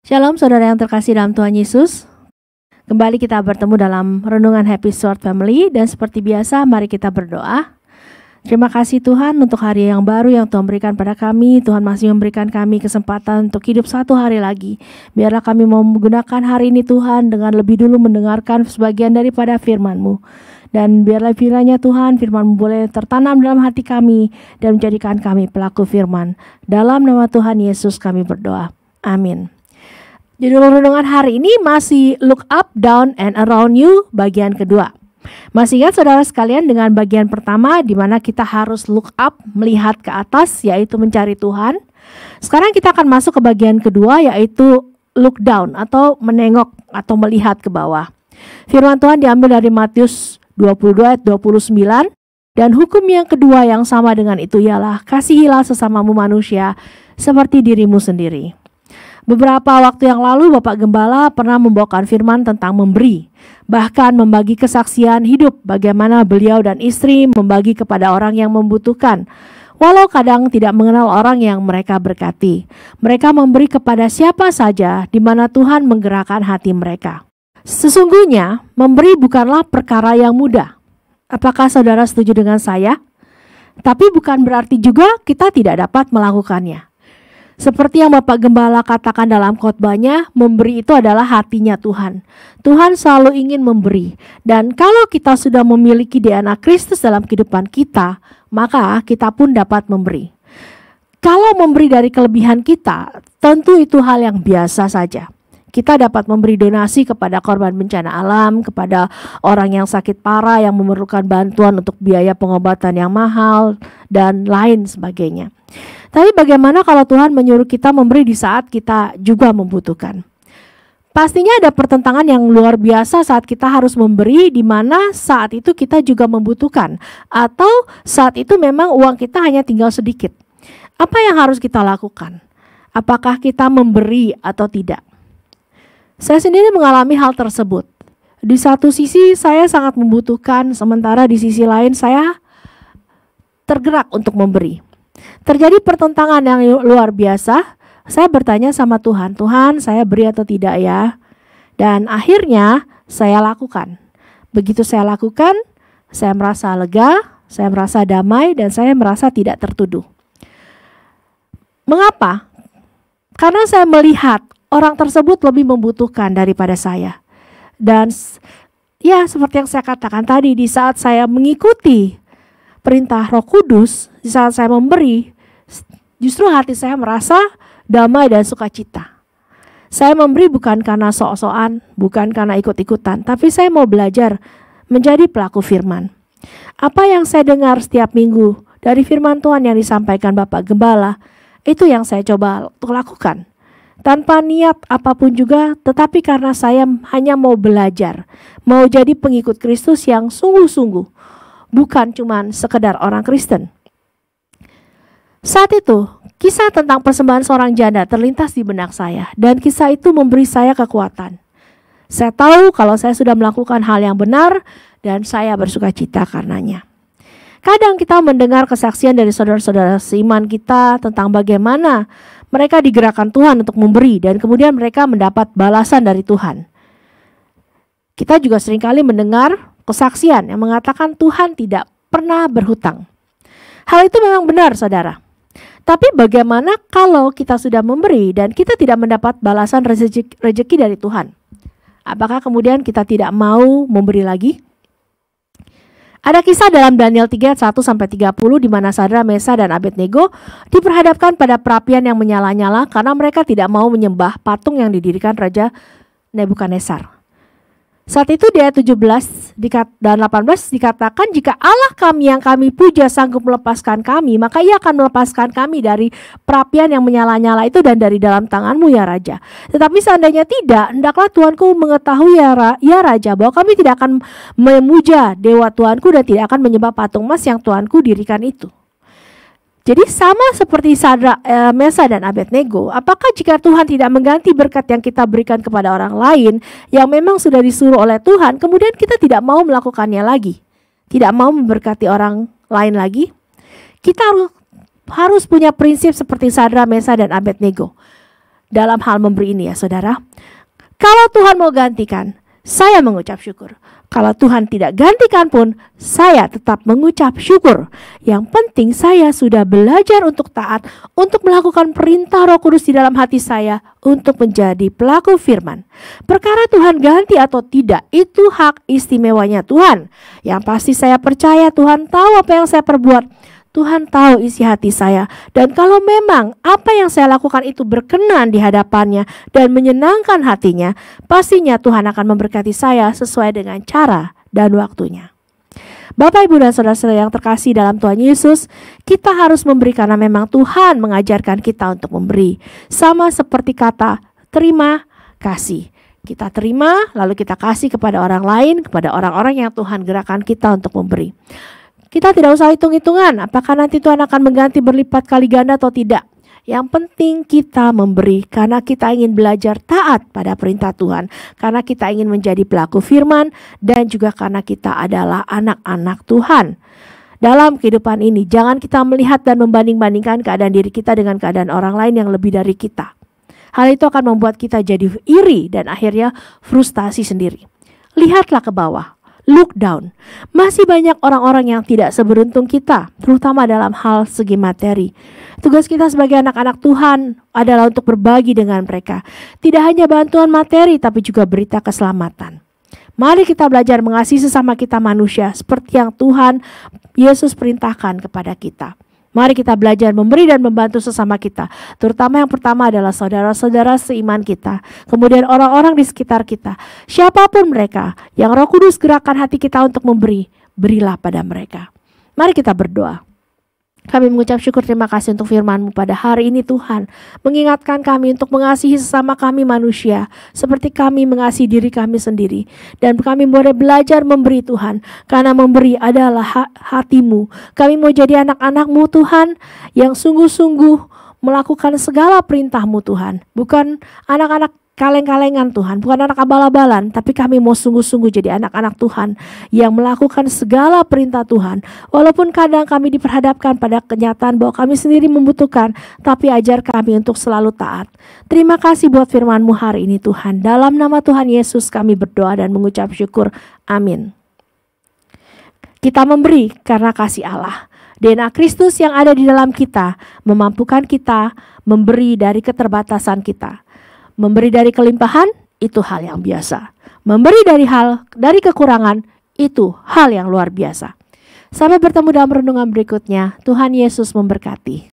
Shalom saudara yang terkasih dalam Tuhan Yesus. Kembali kita bertemu dalam Renungan Happy Sword Family. Dan seperti biasa mari kita berdoa. Terima kasih Tuhan untuk hari yang baru yang Tuhan berikan pada kami. Tuhan masih memberikan kami kesempatan untuk hidup satu hari lagi. Biarlah kami mau menggunakan hari ini Tuhan dengan lebih dulu mendengarkan sebagian daripada firman-Mu. Dan biarlah firman-Nya Tuhan, firman-Mu boleh tertanam dalam hati kami dan menjadikan kami pelaku firman. Dalam nama Tuhan Yesus kami berdoa. Amin. Judul renungan hari ini masih Look Up, Down, and Around You bagian kedua. Masih ingat saudara sekalian dengan bagian pertama di mana kita harus look up, melihat ke atas, yaitu mencari Tuhan. Sekarang kita akan masuk ke bagian kedua, yaitu look down atau menengok atau melihat ke bawah. Firman Tuhan diambil dari Matius 22 ayat 29. Dan hukum yang kedua yang sama dengan itu ialah kasihilah sesamamu manusia seperti dirimu sendiri. Beberapa waktu yang lalu Bapak Gembala pernah membawakan firman tentang memberi, bahkan membagi kesaksian hidup bagaimana beliau dan istri membagi kepada orang yang membutuhkan. Walau kadang tidak mengenal orang yang mereka berkati, mereka memberi kepada siapa saja di mana Tuhan menggerakkan hati mereka. Sesungguhnya memberi bukanlah perkara yang mudah. Apakah saudara setuju dengan saya? Tapi bukan berarti juga kita tidak dapat melakukannya. Seperti yang Bapak Gembala katakan dalam khotbahnya, memberi itu adalah hatinya Tuhan. Tuhan selalu ingin memberi. Dan kalau kita sudah memiliki DNA Kristus dalam kehidupan kita, maka kita pun dapat memberi. Kalau memberi dari kelebihan kita, tentu itu hal yang biasa saja. Kita dapat memberi donasi kepada korban bencana alam, kepada orang yang sakit parah yang memerlukan bantuan untuk biaya pengobatan yang mahal, dan lain sebagainya. Tapi bagaimana kalau Tuhan menyuruh kita memberi di saat kita juga membutuhkan? Pastinya ada pertentangan yang luar biasa saat kita harus memberi, di mana saat itu kita juga membutuhkan, atau saat itu memang uang kita hanya tinggal sedikit. Apa yang harus kita lakukan? Apakah kita memberi atau tidak? Saya sendiri mengalami hal tersebut. Di satu sisi saya sangat membutuhkan, sementara di sisi lain saya tergerak untuk memberi. Terjadi pertentangan yang luar biasa. Saya bertanya sama Tuhan, Tuhan saya beri atau tidak ya? Dan akhirnya saya lakukan. Begitu saya lakukan, saya merasa lega, saya merasa damai, dan saya merasa tidak tertuduh. Mengapa? Karena saya melihat orang tersebut lebih membutuhkan daripada saya. Dan ya seperti yang saya katakan tadi, di saat saya mengikuti perintah Roh Kudus, di saat saya memberi, justru hati saya merasa damai dan sukacita. Saya memberi bukan karena sok-sokan, bukan karena ikut-ikutan, tapi saya mau belajar menjadi pelaku firman. Apa yang saya dengar setiap minggu dari firman Tuhan yang disampaikan Bapak Gembala, itu yang saya coba untuk lakukan. Tanpa niat apapun juga, tetapi karena saya hanya mau belajar, mau jadi pengikut Kristus yang sungguh-sungguh, bukan cuma sekedar orang Kristen. Saat itu, kisah tentang persembahan seorang janda terlintas di benak saya, dan kisah itu memberi saya kekuatan. Saya tahu kalau saya sudah melakukan hal yang benar, dan saya bersuka cita karenanya. Kadang kita mendengar kesaksian dari saudara-saudara seiman kita tentang bagaimana mereka digerakkan Tuhan untuk memberi, dan kemudian mereka mendapat balasan dari Tuhan. Kita juga seringkali mendengar kesaksian yang mengatakan Tuhan tidak pernah berhutang. Hal itu memang benar saudara. Tapi bagaimana kalau kita sudah memberi dan kita tidak mendapat balasan rezeki dari Tuhan? Apakah kemudian kita tidak mau memberi lagi? Ada kisah dalam Daniel 3 ayat 1-30 di mana Sadrak, Mesak, dan Abednego diperhadapkan pada perapian yang menyala-nyala karena mereka tidak mau menyembah patung yang didirikan Raja Nebukadnezar. Saat itu di ayat 17 dan 18 dikatakan, jika Allah kami yang kami puja sanggup melepaskan kami, maka ia akan melepaskan kami dari perapian yang menyala-nyala itu dan dari dalam tanganmu ya Raja. Tetapi seandainya tidak, hendaklah Tuanku mengetahui ya Raja, bahwa kami tidak akan memuja dewa Tuanku dan tidak akan menyembah patung emas yang Tuanku dirikan itu. Jadi sama seperti Sadrak, Mesak, dan Abednego, apakah jika Tuhan tidak mengganti berkat yang kita berikan kepada orang lain yang memang sudah disuruh oleh Tuhan, kemudian kita tidak mau melakukannya lagi, tidak mau memberkati orang lain lagi? Kita harus punya prinsip seperti Sadrak, Mesak, dan Abednego. dalam hal memberi ini ya saudara. Kalau Tuhan mau gantikan, saya mengucap syukur. Kalau Tuhan tidak gantikan pun, saya tetap mengucap syukur. Yang penting saya sudah belajar untuk taat, untuk melakukan perintah Roh Kudus di dalam hati saya, untuk menjadi pelaku firman. Perkara Tuhan ganti atau tidak, itu hak istimewanya Tuhan. Yang pasti saya percaya Tuhan tahu apa yang saya perbuat. Tuhan tahu isi hati saya, dan kalau memang apa yang saya lakukan itu berkenan di hadapannya dan menyenangkan hatinya, pastinya Tuhan akan memberkati saya sesuai dengan cara dan waktunya. Bapak, Ibu, dan saudara-saudara yang terkasih dalam Tuhan Yesus, kita harus memberi karena memang Tuhan mengajarkan kita untuk memberi. Sama seperti kata terima kasih. Kita terima, lalu kita kasih kepada orang lain, kepada orang-orang yang Tuhan gerakkan kita untuk memberi. Kita tidak usah hitung-hitungan apakah nanti Tuhan akan mengganti berlipat kali ganda atau tidak. Yang penting kita memberi karena kita ingin belajar taat pada perintah Tuhan. Karena kita ingin menjadi pelaku firman dan juga karena kita adalah anak-anak Tuhan. Dalam kehidupan ini jangan kita melihat dan membanding-bandingkan keadaan diri kita dengan keadaan orang lain yang lebih dari kita. Hal itu akan membuat kita jadi iri dan akhirnya frustasi sendiri. Lihatlah ke bawah. Look down. Masih banyak orang-orang yang tidak seberuntung kita, terutama dalam hal segi materi. Tugas kita sebagai anak-anak Tuhan adalah untuk berbagi dengan mereka. Tidak hanya bantuan materi, tapi juga berita keselamatan. Mari kita belajar mengasihi sesama kita manusia seperti yang Tuhan Yesus perintahkan kepada kita. Mari kita belajar memberi dan membantu sesama kita. Terutama yang pertama adalah saudara-saudara seiman kita. Kemudian orang-orang di sekitar kita. Siapapun mereka yang Roh Kudus gerakkan hati kita untuk memberi, berilah pada mereka. Mari kita berdoa. Kami mengucap syukur terima kasih untuk firman-Mu pada hari ini Tuhan. Mengingatkan kami untuk mengasihi sesama kami manusia. Seperti kami mengasihi diri kami sendiri. Dan kami boleh belajar memberi Tuhan. Karena memberi adalah hati-Mu. Kami mau jadi anak-anak-Mu Tuhan. Yang sungguh-sungguh melakukan segala perintah-Mu Tuhan. Bukan anak-anak kaleng-kalengan Tuhan, bukan anak abal-abalan, tapi kami mau sungguh-sungguh jadi anak-anak Tuhan yang melakukan segala perintah Tuhan. Walaupun kadang kami diperhadapkan pada kenyataan bahwa kami sendiri membutuhkan, tapi ajar kami untuk selalu taat. Terima kasih buat firman-Mu hari ini Tuhan. Dalam nama Tuhan Yesus kami berdoa dan mengucap syukur. Amin. Kita memberi karena kasih Allah. DNA Kristus yang ada di dalam kita memampukan kita memberi dari keterbatasan kita. Memberi dari kelimpahan itu hal yang biasa. Memberi dari kekurangan itu hal yang luar biasa. Sampai bertemu dalam renungan berikutnya. Tuhan Yesus memberkati.